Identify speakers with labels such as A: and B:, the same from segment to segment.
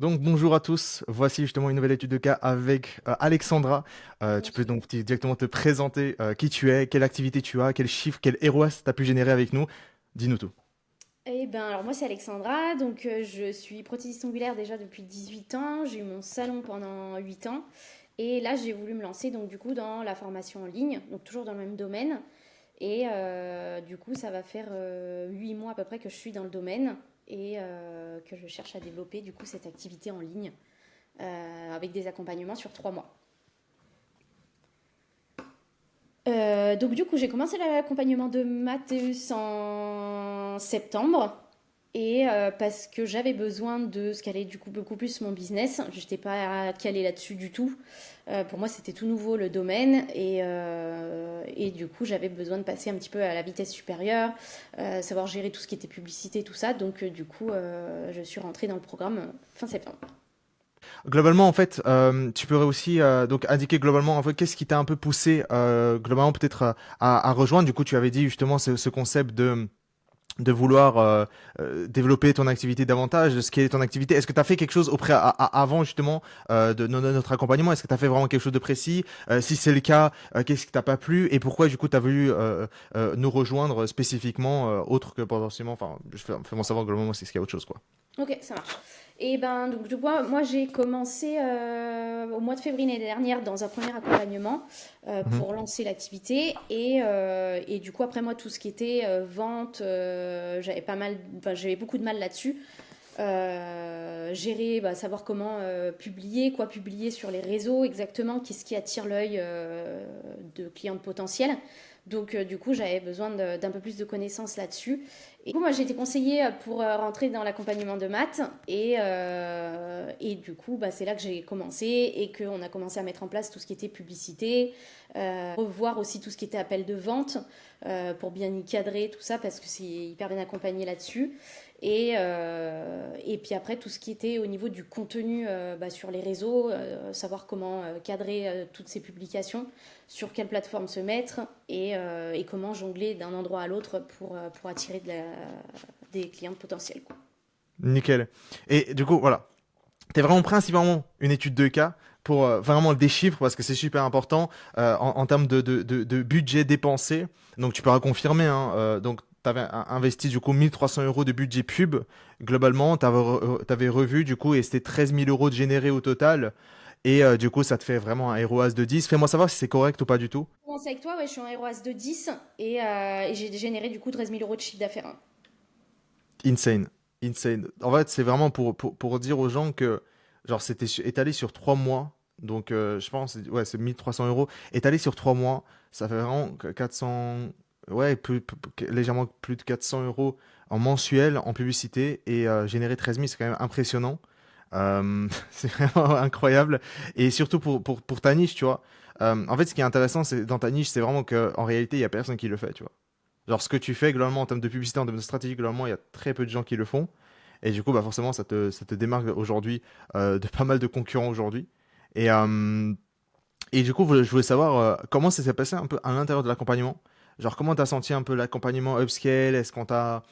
A: Donc bonjour à tous, voici justement une nouvelle étude de cas avec Alexandra. Tu peux
B: Bonjour.
A: donc directement te présenter qui tu es, quelle activité tu as, quel chiffre, quel ROAS tu as pu générer avec nous. Dis-nous tout.
B: Eh ben, alors moi c'est Alexandra, donc je suis prothésiste ongulaire déjà depuis 18 ans, j'ai eu mon salon pendant 8 ans et là j'ai voulu me lancer donc du coup dans la formation en ligne, donc toujours dans le même domaine et du coup ça va faire 8 mois à peu près que je suis dans le domaine et que je cherche à développer du coup cette activité en ligne avec des accompagnements sur 3 mois. Donc du coup j'ai commencé l'accompagnement de Mathéus en septembre. Et parce que j'avais besoin de scaler du coup beaucoup plus mon business. Je n'étais pas calée là-dessus du tout. Pour moi, c'était tout nouveau le domaine. Et du coup, j'avais besoin de passer un petit peu à la vitesse supérieure, savoir gérer tout ce qui était publicité, tout ça. Donc, du coup, je suis rentrée dans le programme fin septembre.
A: Globalement, en fait, tu pourrais aussi donc indiquer globalement en fait qu'est-ce qui t'a un peu poussé globalement peut-être à rejoindre. Du coup, tu avais dit justement ce concept de vouloir développer ton activité davantage, de scaler ton activité. Est-ce que tu as fait quelque chose avant justement de notre accompagnement? Est-ce que tu as fait vraiment quelque chose de précis? Si c'est le cas, qu'est-ce qui t'a pas plu et pourquoi du coup tu as voulu nous rejoindre spécifiquement autre que potentiellement, enfin, fais-moi savoir globalement c'est ce qu'il y a autre chose quoi.
B: Ok, ça marche. Et ben donc du coup, moi j'ai commencé au mois de février l'année dernière dans un premier accompagnement
A: Mhm.
B: pour lancer l'activité et du coup après moi tout ce qui était vente, j'avais pas mal, enfin j'avais beaucoup de mal là-dessus. Gérer, bah, savoir comment publier, quoi publier sur les réseaux exactement, qu'est-ce qui attire l'œil de clients potentiels. Donc du coup j'avais besoin d'un peu plus de connaissances là-dessus. Et du coup moi j'ai été conseillée pour rentrer dans l'accompagnement de maths et du coup bah, c'est là que j'ai commencé et qu'on a commencé à mettre en place tout ce qui était publicité, revoir aussi tout ce qui était appel de vente pour bien y cadrer tout ça parce que c'est hyper bien accompagné là-dessus. Et puis après, tout ce qui était au niveau du contenu bah, sur les réseaux, savoir comment cadrer toutes ces publications, sur quelle plateforme se mettre et comment jongler d'un endroit à l'autre pour attirer des clients potentiels, quoi.
A: Nickel. Et du coup, voilà. T'es vraiment principalement une étude de cas pour vraiment des chiffres parce que c'est super important en termes de budget dépensé. Donc tu pourras confirmer, hein, donc tu avais investi du coup 1300 euros de budget pub. Globalement, tu avais revu du coup et c'était 13 000 euros de généré au total. Et du coup, ça te fait vraiment un ROAS de 10. Fais-moi savoir si c'est correct ou pas du tout.
B: Je commence avec toi, ouais, je suis en ROAS de 10 et j'ai généré du coup 13 000 euros de chiffre d'affaires, hein.
A: Insane. Insane. En fait, c'est vraiment pour dire aux gens que, genre, c'était étalé sur 3 mois. Donc, je pense, ouais, c'est 1300 euros. Étalé sur 3 mois, ça fait vraiment 400, ouais, légèrement plus de 400 euros en mensuel en publicité et générer 13 000, c'est quand même impressionnant. C'est vraiment incroyable. Et surtout pour ta niche, tu vois. En fait, ce qui est intéressant, c'est dans ta niche, c'est vraiment qu'en réalité, il n'y a personne qui le fait, tu vois. Genre, ce que tu fais, globalement, en termes de publicité, en termes de stratégie, globalement, il y a très peu de gens qui le font. Et du coup, bah, forcément, ça te démarque aujourd'hui de pas mal de concurrents aujourd'hui. Et, euh, et du coup, je voulais savoir comment ça s'est passé un peu à l'intérieur de l'accompagnement. Genre, comment t'as senti un peu l'accompagnement upscale? Est-ce qu'on t'a...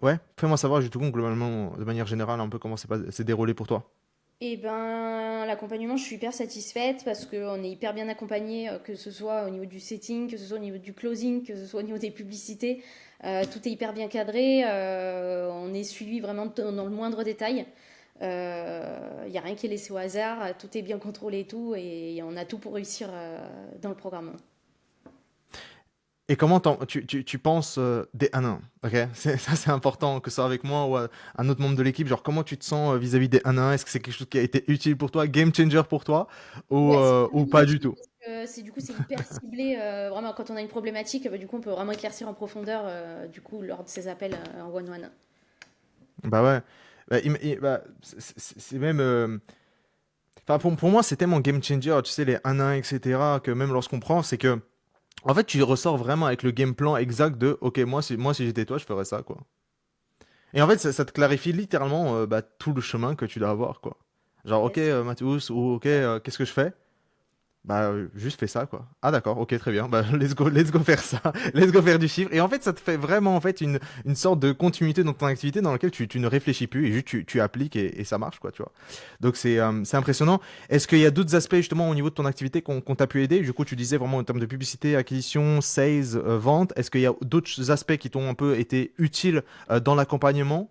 A: Ouais, fais-moi savoir, du coup, globalement, de manière générale, un peu comment c'est déroulé pour toi.
B: Et ben, l'accompagnement, je suis hyper satisfaite parce qu'on est hyper bien accompagné, que ce soit au niveau du setting, que ce soit au niveau du closing, que ce soit au niveau des publicités. Tout est hyper bien cadré. On est suivi vraiment dans le moindre détail. Il n'y a rien qui est laissé au hasard. Tout est bien contrôlé et tout. Et on a tout pour réussir dans le programme.
A: Et comment tu penses des 1-1, ok? Ça, c'est important, que ce soit avec moi ou un autre membre de l'équipe. Genre, comment tu te sens vis-à-vis des 1-1? Est-ce que c'est quelque chose qui a été utile pour toi, game changer pour toi,
B: Ouais, c'est
A: ou
B: vraiment
A: pas du
B: utile
A: tout?
B: parce que c'est du coup c'est hyper ciblé. Vraiment, quand on a une problématique, bah, du coup on peut vraiment éclaircir en profondeur du coup lors de ces appels en one-one.
A: Bah ouais. Bah, bah, c'est même. Enfin, pour moi, c'est tellement game changer, tu sais, les 1-1, etc., que même lorsqu'on prend, c'est que. En fait, tu ressors vraiment avec le game plan exact de, ok, moi, si j'étais toi, je ferais ça, quoi. Et en fait, ça te clarifie littéralement bah, tout le chemin que tu dois avoir, quoi. Genre,
B: Ouais,
A: ok, Mathéus, ou ok, qu'est-ce que je fais? Bah, juste fais ça, quoi. Ah d'accord, ok, très bien. Bah, let's go faire ça. Let's go faire du chiffre. Et en fait, ça te fait vraiment en fait une sorte de continuité dans ton activité dans laquelle tu ne réfléchis plus et juste tu appliques et ça marche, quoi, tu vois. Donc c'est impressionnant. Est-ce qu'il y a d'autres aspects justement au niveau de ton activité qu'on t'a pu aider? Du coup, tu disais vraiment en termes de publicité, acquisition, sales, vente. Est-ce qu'il y a d'autres aspects qui t'ont un peu été utiles dans l'accompagnement?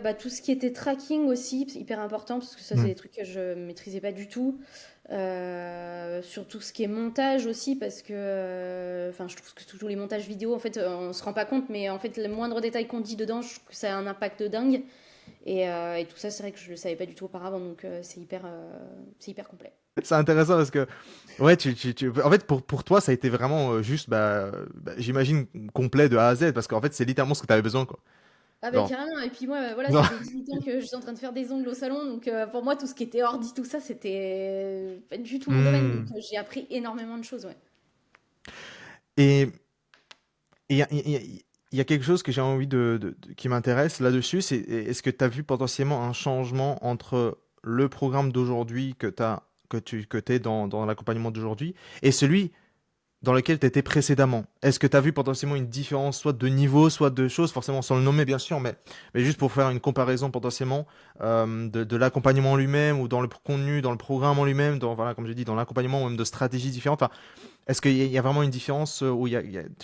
B: Bah, tout ce qui était tracking aussi, c'est hyper important parce que ça, c'est
A: Hmm.
B: des trucs que je maîtrisais pas du tout. Sur tout ce qui est montage aussi, parce que enfin, je trouve que tous les montages vidéo, en fait, on se rend pas compte, mais en fait, le moindre détail qu'on dit dedans, je trouve que ça a un impact de dingue. Et tout ça, c'est vrai que je le savais pas du tout auparavant, donc c'est hyper complet.
A: C'est intéressant parce que, ouais, en fait, pour toi, ça a été vraiment juste, j'imagine, complet de A à Z, parce qu'en fait, c'est littéralement ce que tu avais besoin, quoi.
B: Ah ben
A: Genre,
B: carrément, et puis moi, voilà, ça
A: non.
B: fait 18 ans que je suis en train de faire des ongles au salon, donc pour moi, tout ce qui était ordi, tout ça, c'était pas du tout mon domaine, donc
A: Hmm.
B: j'ai appris énormément de choses, ouais.
A: Et il y a, y a quelque chose que j'ai envie qui m'intéresse là-dessus, c'est est-ce que tu as vu potentiellement un changement entre le programme d'aujourd'hui que t'es dans l'accompagnement d'aujourd'hui et celui dans lequel tu étais précédemment. Est-ce que tu as vu potentiellement une différence, soit de niveau, soit de choses, forcément sans le nommer bien sûr, mais juste pour faire une comparaison potentiellement de l'accompagnement en lui-même ou dans le contenu, dans le programme en lui-même, voilà, comme j'ai dit, dans l'accompagnement ou même de stratégies différentes. Enfin, est-ce qu'il y a vraiment une différence où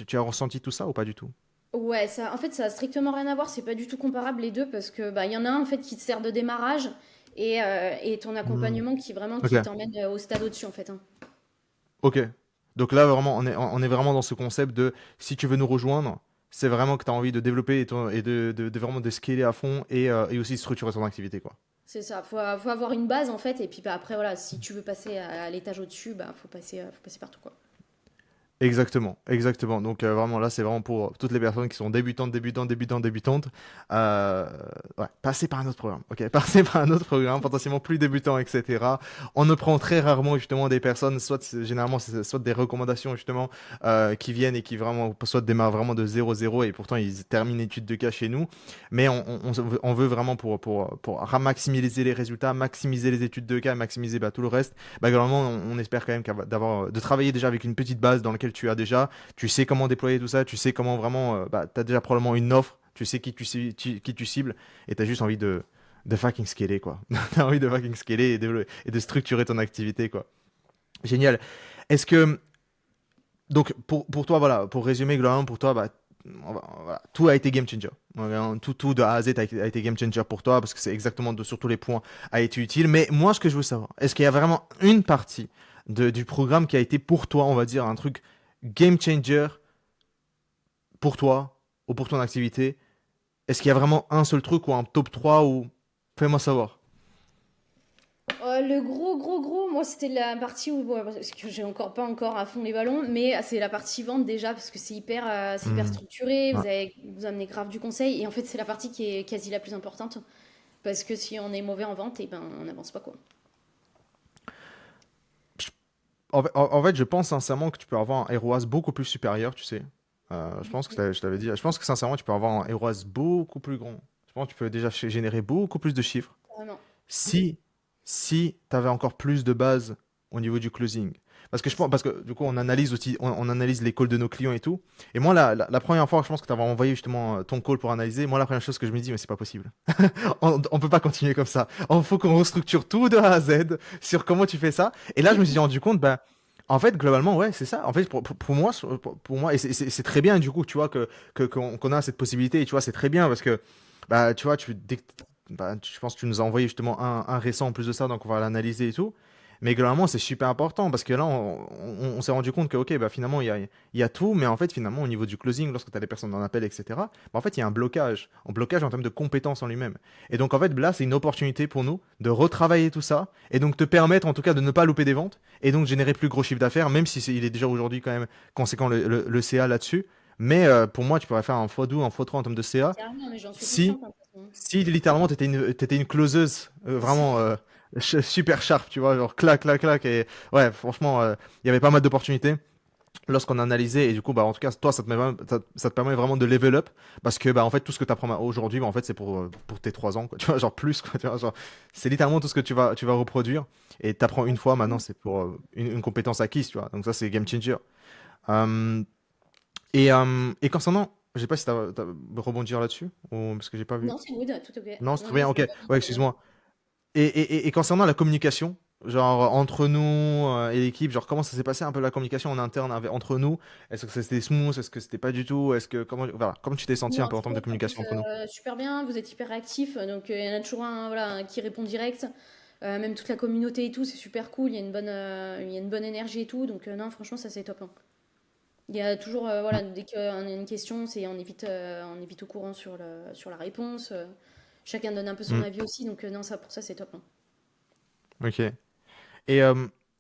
A: tu as ressenti tout ça ou pas du tout?
B: Ouais, ça, en fait, ça a strictement rien à voir, c'est pas du tout comparable les deux, parce que bah, il y en a un en fait qui te sert de démarrage et ton
A: Hmm.
B: accompagnement qui vraiment
A: Ok,
B: qui t'emmène au stade au-dessus en fait, hein.
A: ok. Donc là, vraiment, on est vraiment dans ce concept de si tu veux nous rejoindre, c'est vraiment que tu as envie de développer et de vraiment de scaler à fond et aussi structurer ton activité, quoi.
B: C'est ça, faut avoir une base en fait, et puis bah, après voilà, si tu veux passer à l'étage au-dessus, bah faut passer partout quoi.
A: Exactement, exactement. Donc vraiment là, c'est vraiment pour toutes les personnes qui sont débutantes. Euh, ouais, passez par un autre programme. Ok, passez par un autre programme, potentiellement plus débutant, etc. On ne prend très rarement justement des personnes, généralement c'est soit des recommandations justement qui viennent et qui vraiment soit démarrent vraiment de 0 et pourtant ils terminent l'étude de cas chez nous. Mais on veut vraiment pour maximiser les résultats, maximiser les études de cas, maximiser tout le reste. Bah, globalement, on espère quand même de travailler déjà avec une petite base dans laquelle tu sais comment déployer tout ça, tu sais comment vraiment, tu as déjà probablement une offre, tu sais qui tu cibles, et tu as juste envie de fucking scaler, quoi. Tu as envie de fucking scaler et de structurer ton activité, quoi. Génial. Est-ce que, donc, pour toi, voilà, pour résumer globalement, pour toi, voilà, tout a été game changer. Vraiment, tout de A à Z a été game changer pour toi parce que c'est exactement sur tous les points a été utile. Mais moi, ce que je veux savoir, est-ce qu'il y a vraiment une partie du programme qui a été pour toi, on va dire, un truc game changer pour toi ou pour ton activité? Est-ce qu'il y a vraiment un seul truc ou un top 3 ou fais-moi savoir.
B: Le gros, moi c'était la partie où, bon, parce que j'ai encore pas encore à fond les ballons, mais c'est la partie vente déjà, parce que c'est hyper
A: Hmm.
B: structuré,
A: Ouais.
B: vous amenez grave du conseil, et en fait c'est la partie qui est quasi la plus importante, parce que si on est mauvais en vente, et ben on n'avance pas quoi.
A: Je- en fait, je pense sincèrement que tu peux avoir un ROAS beaucoup plus supérieur, tu sais. Je pense que je t'avais dit. Je pense que sincèrement, tu peux avoir un ROAS beaucoup plus grand. Je pense que tu peux déjà générer beaucoup plus de chiffres
B: Vraiment.
A: si, si tu avais encore plus de base au niveau du closing. Parce que
B: C'est ça.
A: parce que du coup, on analyse aussi, on analyse les calls de nos clients et tout. Et moi, la première fois, je pense que tu avais envoyé justement ton call pour analyser. Moi, la première chose que je me dis, mais c'est pas possible. On peut pas continuer comme ça. Il faut qu'on restructure tout de A à Z sur comment tu fais ça. Et là, je me suis rendu compte, en fait, globalement, ouais, c'est ça. En fait, pour moi, pour moi, et c'est très bien, du coup, tu vois, qu'on a cette possibilité. Et tu vois, c'est très bien parce que, tu vois, je pense que tu nous as envoyé justement un récent en plus de ça, donc on va l'analyser et tout. Mais globalement, c'est super important parce que là, on s'est rendu compte que, ok, finalement, il y a tout, mais en fait, finalement, au niveau du closing, lorsque tu as des personnes en appel, etc., en fait, il y a un blocage en termes de compétences en lui-même. Et donc, en fait, là, c'est une opportunité pour nous de retravailler tout ça et donc te permettre, en tout cas, de ne pas louper des ventes et donc générer plus gros chiffre d'affaires, même si il est déjà aujourd'hui quand même conséquent le CA là-dessus. Mais pour moi, tu pourrais faire un x2, un x3 en termes de CA
B: Carrément, mais j'en suis
A: si,
B: consciente, hein, de toute façon.
A: si littéralement t'étais une closeuse vraiment super sharp, tu vois, genre clac, clac, clac. Et ouais, franchement, il y avait pas mal d'opportunités. lorsqu'on a analysé, et du coup, bah, en tout cas, toi, ça te permet vraiment de level up, parce que, bah, en fait, tout ce que tu apprends aujourd'hui, bah, en fait, c'est pour tes 3 ans, quoi, tu vois, genre plus, quoi, tu vois, genre, c'est littéralement tout ce que tu vas reproduire, et tu apprends une fois, maintenant, c'est pour une compétence acquise, tu vois, donc ça, c'est game changer. Euh, et concernant, je sais pas si t'as rebondir là-dessus, ou, parce que j'ai pas vu.
B: Non, c'est good, tout ok.
A: Non, c'est
B: Non,
A: très
B: non,
A: bien,
B: je
A: ok,
B: vois pas
A: ouais,
B: trop.
A: excuse-moi. Et concernant la communication, genre entre nous et l'équipe, genre comment ça s'est passé un peu la communication en interne entre nous? Est-ce que c'était smooth? Est-ce que c'était pas du tout? Voilà, comment tu t'es senti un
B: Non,
A: peu en
B: je
A: termes de
B: trouve qu'en
A: communication
B: plus,
A: entre nous?
B: super bien, vous êtes hyper réactifs, donc il y en a toujours un, voilà, un qui répond direct. Même toute la communauté et tout, c'est super cool, il y a une bonne énergie et tout, donc non, franchement, ça c'est top, hein. Il y a toujours,
A: Hmm.
B: voilà, dès qu'on a une question, on est vite au courant sur la réponse. Chacun donne un peu son
A: Hmm.
B: avis aussi, donc non, ça pour ça c'est top, hein.
A: Ok. Et, euh,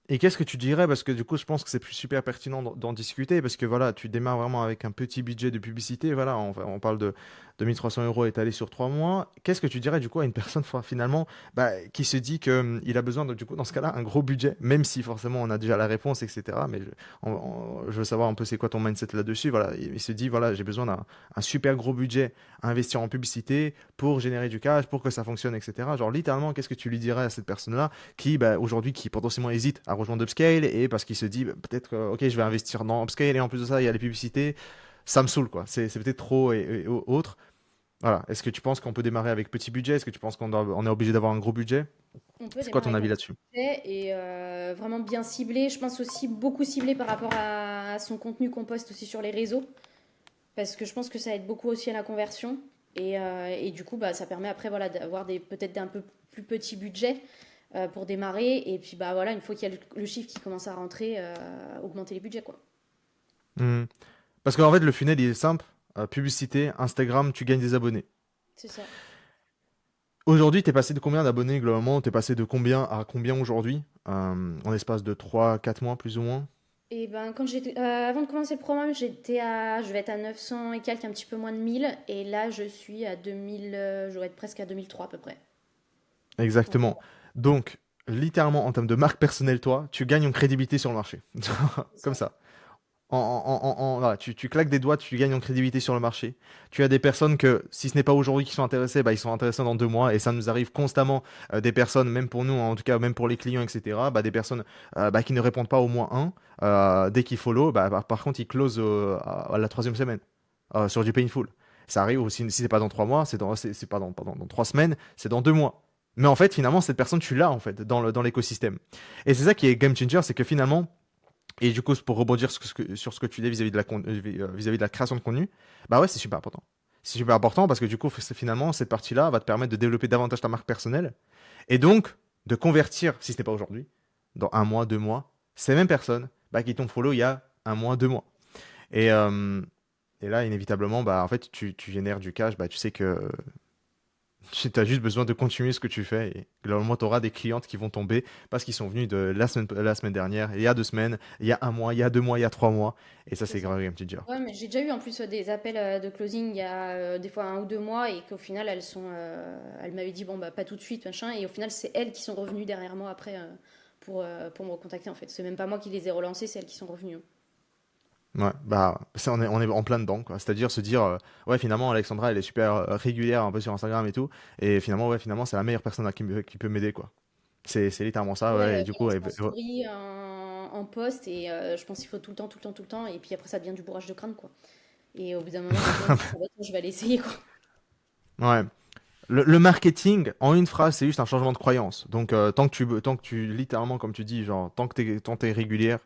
A: et qu'est-ce que tu dirais? Parce que du coup, je pense que c'est plus super pertinent d'en discuter parce que voilà, tu démarres vraiment avec un petit budget de publicité. Voilà, on parle de 1300 euros étalés sur 3 mois. Qu'est-ce que tu dirais du coup à une personne finalement bah, qui se dit qu'il a besoin, du coup, dans ce cas-là, un gros budget, même si forcément on a déjà la réponse, etc. Mais je veux savoir un peu c'est quoi ton mindset là-dessus. Voilà, il se dit, voilà, j'ai besoin d'un super gros budget à investir en publicité pour générer du cash, pour que ça fonctionne, etc. Genre, littéralement, qu'est-ce que tu lui dirais à cette personne-là? Qui bah, aujourd'hui qui potentiellement hésite à rejoindre Upscale et parce qu'il se dit bah, peut-être ok je vais investir dans Upscale et en plus de ça il y a les publicités, ça me saoule quoi, c'est peut-être trop et autre. Voilà, est-ce que tu penses qu'on peut démarrer avec petit budget? Est-ce que tu penses on est obligé d'avoir un gros budget?
B: On peut
A: C'est quoi
B: démarrer
A: ton
B: avec un
A: avis
B: petit
A: là-dessus?
B: budget et vraiment bien ciblé. Je pense aussi beaucoup ciblé par rapport à son contenu qu'on poste aussi sur les réseaux, parce que je pense que ça aide beaucoup aussi à la conversion. Et du coup, bah, ça permet après voilà, d'avoir peut-être un peu plus petits budgets pour démarrer. Et puis bah, voilà, une fois qu'il y a le chiffre qui commence à rentrer, augmenter les budgets, quoi.
A: Hmm. Parce qu'en fait le funnel il est simple. Publicité, Instagram, tu gagnes des abonnés.
B: C'est ça.
A: Aujourd'hui, t'es passé de combien d'abonnés globalement? T'es passé de combien à combien aujourd'hui? En espace de 3 4 mois plus ou moins?
B: Et ben, avant de commencer le programme, je vais être à 900 et quelques, un petit peu moins de 1000. Et là, je suis à 2000, je vais être presque à 2003 à peu près. Donc,
A: Exactement. Donc, littéralement, en termes de marque personnelle, toi, tu gagnes en crédibilité sur le marché.
B: c'est
A: Comme
B: ça.
A: ça. Voilà, tu claques des doigts, tu gagnes en crédibilité sur le marché. Tu as des personnes que, si ce n'est pas aujourd'hui qui sont intéressées, bah, ils sont intéressés dans 2 mois. Et ça nous arrive constamment, des personnes, même pour nous, en tout cas, même pour les clients, etc. Bah, des personnes bah, qui ne répondent pas au moins un. Dès qu'ils follow, par contre, ils closent à la troisième semaine sur du painful. Ça arrive aussi, si c'est pas dans 3 mois, c'est pas dans 3 semaines, c'est dans 2 mois. Mais en fait, finalement, cette personne, tu l'as en fait dans l'écosystème. Et c'est ça qui est game changer, c'est que finalement, et du coup, pour rebondir sur ce que tu dis vis-à-vis vis-à-vis de la création de contenu, bah ouais, c'est super important. C'est super important parce que du coup, finalement, cette partie-là va te permettre de développer davantage ta marque personnelle et donc de convertir, si ce n'est pas aujourd'hui, dans 1 mois, 2 mois, ces mêmes personnes bah, qui t'ont follow il y a 1 mois, 2 mois. Et, euh, et là, inévitablement, bah, en fait, tu génères du cash, bah, tu sais que tu as juste besoin de continuer ce que tu fais et globalement, tu auras des clientes qui vont tomber parce qu'ils sont venus de la semaine dernière, il y a 2 semaines, il y a 1 mois, il y a 2 mois, il y a 3 mois. Et ça,
B: C'est
A: c'est
B: ça.
A: grave, un petit dur.
B: Ouais, mais j'ai déjà eu en plus des appels de closing il y a des fois 1 ou 2 mois et qu'au final elles m'avaient dit bon bah pas tout de suite machin et au final c'est elles qui sont revenues derrière moi après pour me recontacter en fait. C'est même pas moi qui les ai relancées, c'est elles qui sont revenues, hein.
A: Ouais, bah, ça, on est en plein dedans, quoi. C'est-à-dire se dire, ouais, finalement, Alexandra, elle est super régulière un peu sur Instagram et tout. Et finalement, ouais, finalement, c'est la meilleure personne qui peut m'aider, quoi. C'est littéralement ça,
B: Ouais,
A: ouais. Et du coup,
B: balance
A: ouais,
B: en story, en post et je pense qu'il faut tout le temps, tout le temps, tout le temps et puis après ça devient du bourrage de crâne quoi. Et au bout d'un moment, les gens ils disent ah bah, tiens, je vais aller essayer quoi.
A: ouais. Le marketing, en une phrase, c'est juste un changement de croyance. Donc, tant que tu, littéralement, comme tu dis, genre, tant que t'es régulière,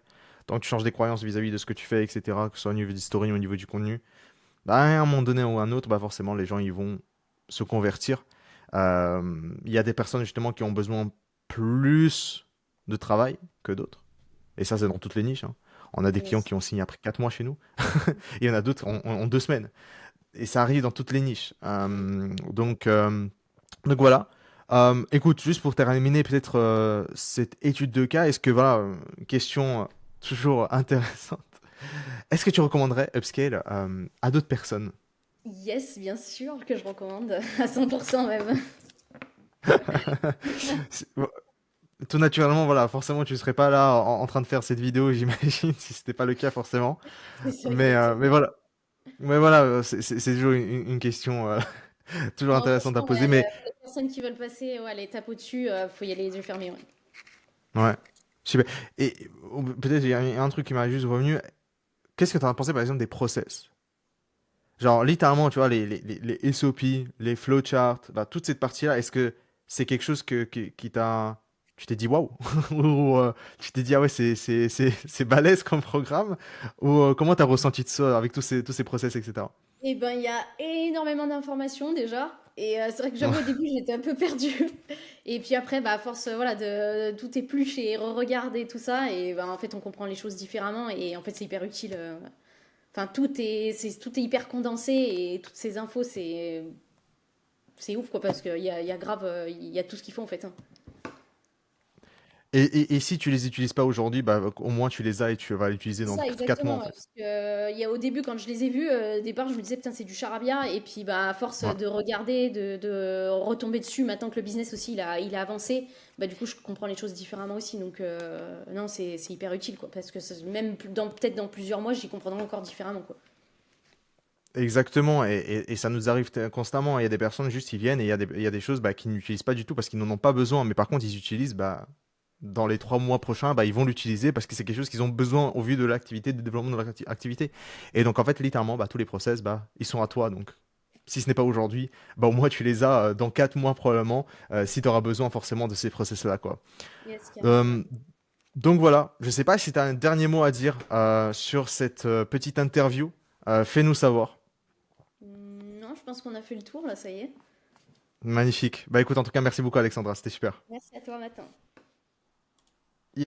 A: tant que tu changes des croyances vis-à-vis de ce que tu fais, etc., que ce soit au niveau du story ou au niveau du contenu, bah, à un moment donné ou à un autre, bah, forcément, les gens, ils vont se convertir. Il y a des personnes, justement, qui ont besoin plus de travail que d'autres. Et ça, c'est dans toutes les niches, hein. On a des clients
B: Yes.
A: qui ont signé après 4 mois chez nous. Il y en a d'autres en 2 semaines. Et ça arrive dans toutes les niches. Donc voilà. Écoute, juste pour terminer peut-être cette étude de cas, est-ce que voilà, question toujours intéressante, est-ce que tu recommanderais Upscale à d'autres personnes?
B: Yes, bien sûr que je recommande à 100% même.
A: C'est bon, tout naturellement, voilà, forcément, tu serais pas là en train de faire cette vidéo, j'imagine, si c'était pas le cas, forcément.
B: C'est ça,
A: Mais
B: exactement.
A: voilà. Mais voilà, c'est toujours une question toujours
B: Non,
A: intéressante à
B: franchement,
A: poser.
B: ouais,
A: Mais
B: pour les personnes qui veulent passer ouais, l'étape au-dessus, faut y aller les yeux fermés. Ouais.
A: ouais, super. Et peut-être il y a un truc qui m'a juste revenu. Qu'est-ce que tu en as pensé, par exemple, des process? Genre, littéralement, tu vois, les SOP, les flowcharts, bah, toute cette partie-là, est-ce que c'est quelque chose qui t'a... Tu t'es dit waouh? Ou tu t'es dit ah ouais, c'est balèze comme programme? Ou comment t'as ressenti de ça avec tous ces process, etc.
B: Eh ben, il y a énormément d'informations déjà. Et c'est vrai que j'avoue, au début, j'étais un peu perdue. Et puis après, bah, à force voilà, de tout éplucher et re-regarder tout ça, et bah, en fait, on comprend les choses différemment. Et en fait, c'est hyper utile. Enfin, tout est hyper condensé et toutes ces infos, c'est ouf, quoi, parce qu'il y a grave, il y a tout ce qu'il faut, en fait. Hein.
A: Et si tu les utilises pas aujourd'hui, bah, au moins tu les as et tu vas les utiliser
B: C'est
A: dans
B: ça,
A: 4 mois
B: exactement.
A: en
B: Ouais,
A: fait.
B: parce que, il y a, au début, quand je les ai vus, au départ, je me disais, putain, c'est du charabia. Et puis, bah, à force
A: Ouais.
B: de regarder, de retomber dessus, maintenant que le business aussi, il a avancé, bah, du coup, je comprends les choses différemment aussi. Donc, non, c'est hyper utile, quoi. Parce que même peut-être dans plusieurs mois, j'y comprendrai encore différemment, quoi.
A: Exactement, et ça nous arrive constamment. Il y a des personnes, juste, ils viennent et il y a des choses bah, qu'ils n'utilisent pas du tout parce qu'ils n'en ont pas besoin. Mais par contre, ils utilisent bah, dans les 3 mois prochains, bah, ils vont l'utiliser parce que c'est quelque chose qu'ils ont besoin au vu de l'activité, du développement de leur activité. Et donc, en fait, littéralement, bah, tous les process, bah, ils sont à toi. Donc, si ce n'est pas aujourd'hui, bah, au moins tu les as dans 4 mois probablement, si tu auras besoin forcément de ces process-là, quoi.
B: Yes, carrément, ouais.
A: Euh, donc voilà, je sais pas si tu as un dernier mot à dire sur cette petite interview. Fais-nous savoir.
B: Non, je pense qu'on a fait le tour, là, ça y est.
A: Magnifique. Bah écoute, en tout cas, merci beaucoup Alexandra, c'était super.
B: Merci à toi, Matin.